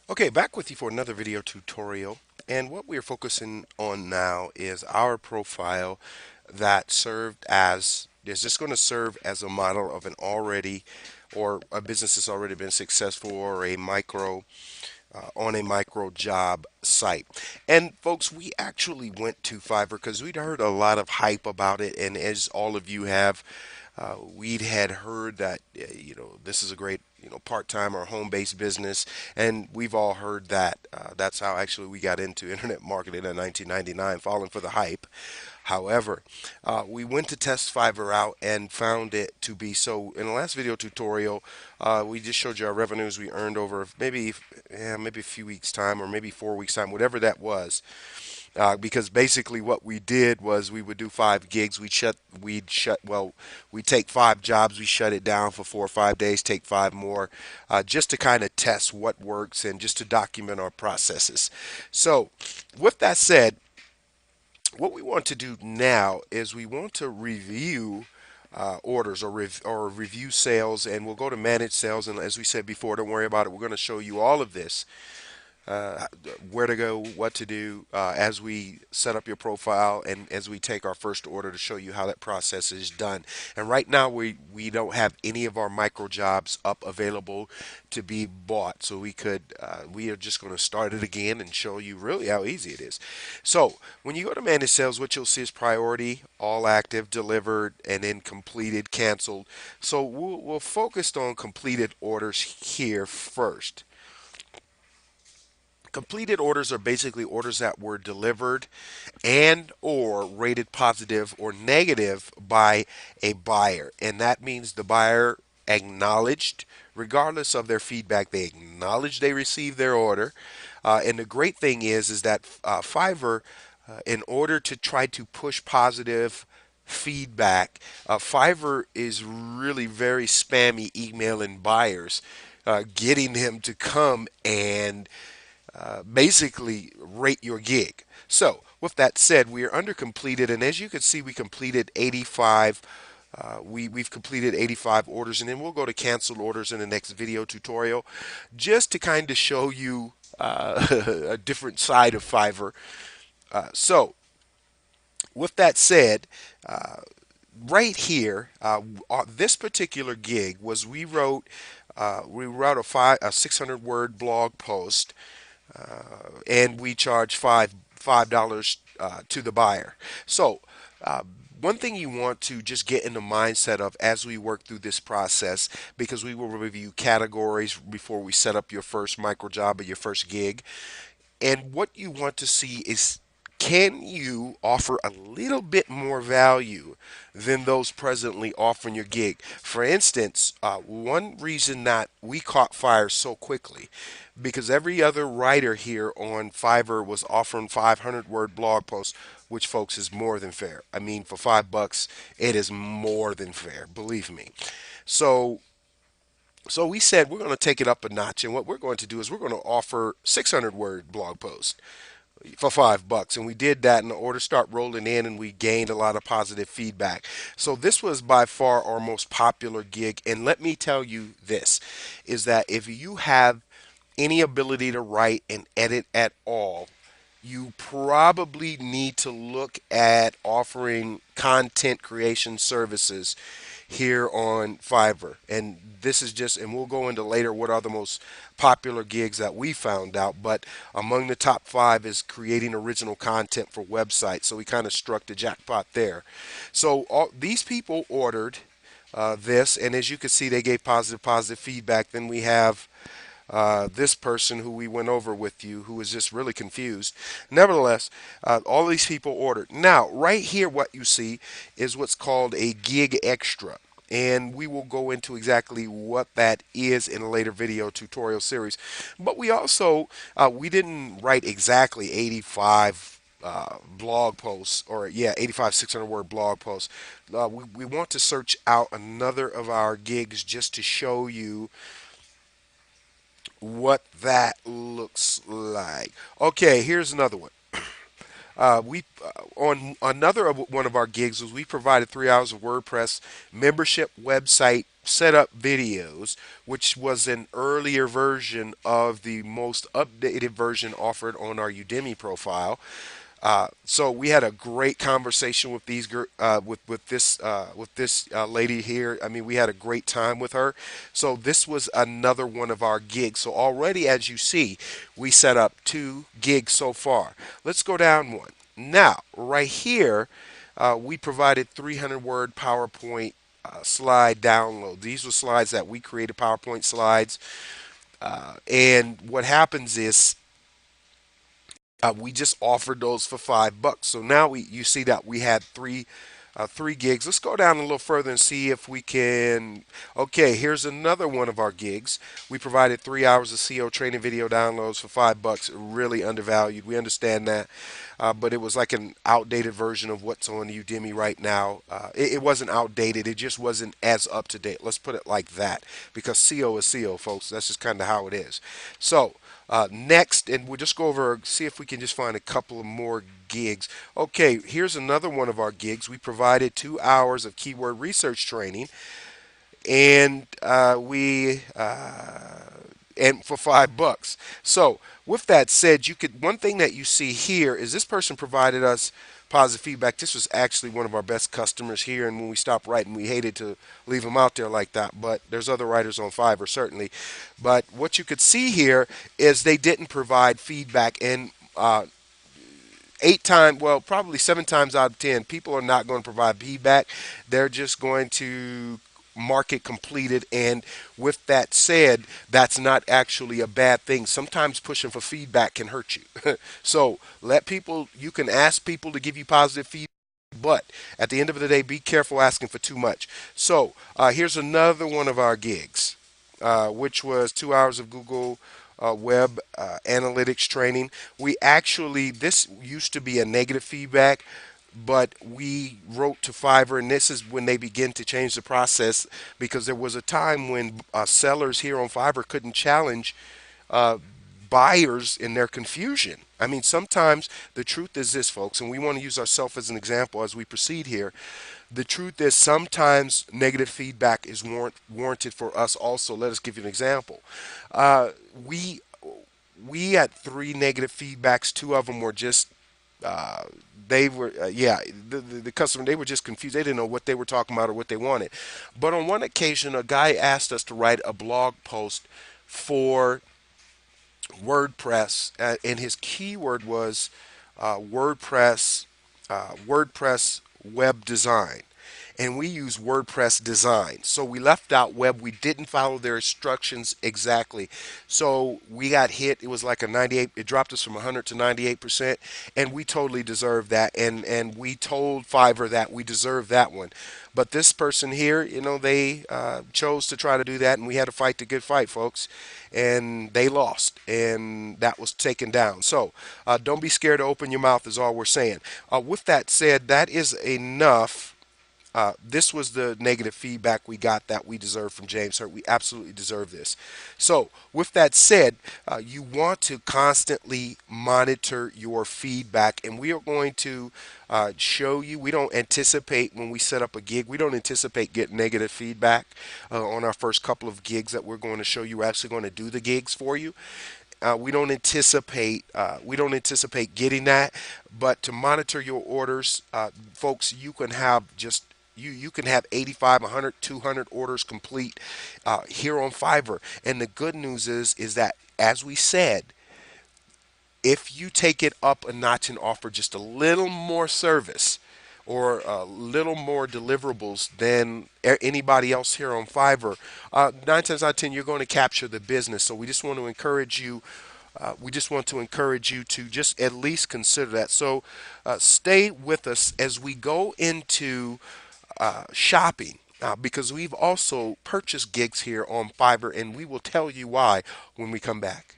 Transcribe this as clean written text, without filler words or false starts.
Okay, back with you for another video tutorial. And what we're focusing on now is our profile that served as, is just going to serve as a model of an already, or a business that's already been successful, or a micro, on a micro job site. And folks, we actually went to Fiverr because we'd heard a lot of hype about it. And as all of you have, we'd had heard that this is a great part-time or home-based business, and we've all heard that. That's how actually we got into internet marketing in 1999, falling for the hype. However, we went to test Fiverr out and found it to be so. In the last video tutorial, we just showed you our revenues we earned over maybe a few weeks time, or maybe 4 weeks time, whatever that was. Because basically what we did was we would do 5 gigs. We'd take 5 jobs, we shut it down for 4 or 5 days, take 5 more, just to kind of test what works and just to document our processes. So with that said, what we want to do now is we want to review orders, or review sales, and we'll go to manage sales. And as we said before, don't worry about it. We're going to show you all of this, where to go, what to do, as we set up your profile and as we take our first order, to show you how that process is done. And right now we don't have any of our micro jobs up available to be bought, so we are just going to start it again and show you really how easy it is. So when you go to manage sales, what you'll see is priority, all active, delivered, and then completed, canceled. So we'll focus on completed orders here first. Completed orders are basically orders that were delivered and or rated positive or negative by a buyer. And that means the buyer acknowledged, regardless of their feedback, they acknowledged they received their order. And the great thing is that Fiverr, in order to try to push positive feedback, Fiverr is really very spammy emailing buyers, getting them to come and basically rate your gig. So, with that said, we are under completed, and as you can see, we completed 85. We've completed 85 orders, and then we'll go to canceled orders in the next video tutorial, just to kind of show you a different side of Fiverr. So, with that said, right here, this particular gig was we wrote a 600 word blog post, and we charge $5 to the buyer. So one thing you want to just get in the mindset of as we work through this process, because we will review categories before we set up your first micro job or your first gig, and what you want to see is, can you offer a little bit more value than those presently offering your gig? For instance, one reason that we caught fire so quickly, because every other writer here on Fiverr was offering 500 word blog posts, which, folks, is more than fair. I mean, for $5, it is more than fair, believe me. So so we said we're going to take it up a notch, and what we're going to do is we're going to offer 600 word blog posts for $5, and we did that, and the orders start rolling in, and we gained a lot of positive feedback. So this was by far our most popular gig, and let me tell you this, is that if you have any ability to write and edit at all, you probably need to look at offering content creation services here on Fiverr. And this is just, and we'll go into later what are the most popular gigs that we found out, but among the top 5 is creating original content for websites. So we kind of struck the jackpot there. So these people ordered this, and as you can see, they gave positive feedback. Then we have this person who we went over with you, who was just really confused. Nevertheless, all these people ordered. Now, right here, what you see is what's called a gig extra. And we will go into exactly what that is in a later video tutorial series. But we also, we didn't write exactly 85 blog posts, or yeah, 85 600 word blog posts. We want to search out another of our gigs just to show you what that looks like. Okay, here's another one. We on another of one of our gigs was we provided 3 hours of WordPress membership website setup videos, which was an earlier version of the most updated version offered on our Udemy profile. So we had a great conversation with this lady here. I mean, we had a great time with her. So this was another one of our gigs. So already, as you see, we set up 2 gigs so far. Let's go down one. Now, right here, we provided 300 word PowerPoint slide download. These were slides that we created, PowerPoint slides. And what happens is we just offered those for $5. So now you see that we had 3 gigs. Let's go down a little further and see if we can. Okay, here's another one of our gigs. We provided 3 hours of CO training video downloads for $5. Really undervalued. We understand that, but it was like an outdated version of what's on Udemy right now. It wasn't outdated. It just wasn't as up to date. Let's put it like that, because CO is CO, folks. That's just kind of how it is. So. Next, and we'll just go over, see if we can just find a couple of more gigs. Okay, here's another one of our gigs. We provided 2 hours of keyword research training, and and for $5. So with that said, one thing that you see here is this person provided us positive feedback. This was actually one of our best customers here, and when we stopped writing, we hated to leave them out there like that. But there's other writers on Fiverr, certainly. But what you could see here is they didn't provide feedback, and 8 times, well, probably 7 times out of 10, people are not going to provide feedback. They're just going to mark it completed. And with that said, that's not actually a bad thing. Sometimes pushing for feedback can hurt you. So you can ask people to give you positive feedback. But at the end of the day, be careful asking for too much. So here's another one of our gigs, which was 2 hours of Google web analytics training. This used to be a negative feedback, but we wrote to Fiverr, and this is when they begin to change the process, because there was a time when sellers here on Fiverr couldn't challenge uh, buyers in their confusion. I mean, sometimes the truth is this, folks, and we want to use ourselves as an example as we proceed here. The truth is sometimes negative feedback is warranted for us also. Let us give you an example. Uh, we we had 3 negative feedbacks. 2 of them were just uh, they were yeah, the customer, they were just confused. They didn't know what they were talking about or what they wanted. But on one occasion, a guy asked us to write a blog post for WordPress, and his keyword was WordPress web design, and we use WordPress design. So we left out web. We didn't follow their instructions exactly. So we got hit. It was like a 98. It dropped us from 100 to 98%, and we totally deserved that. And we told Fiverr that we deserved that one. But this person here, they chose to try to do that, and we had to fight the good fight, folks. And they lost, and that was taken down. So don't be scared to open your mouth, is all we're saying. With that said, that is enough. This was the negative feedback we got that we deserve from James Hurt. We absolutely deserve this. So, with that said, you want to constantly monitor your feedback, and we are going to show you. We don't anticipate, when we set up a gig, we don't anticipate getting negative feedback on our first couple of gigs that we're going to show you. We're actually going to do the gigs for you. We don't anticipate getting that, but to monitor your orders, folks, you can have 85, 100, 200 orders complete here on Fiverr. And the good news is that, as we said, if you take it up a notch and offer just a little more service or a little more deliverables than anybody else here on Fiverr, 9 times out of 10 you're going to capture the business. So we just want to encourage you. To just at least consider that. So stay with us as we go into shopping, because we've also purchased gigs here on Fiverr, and we will tell you why when we come back.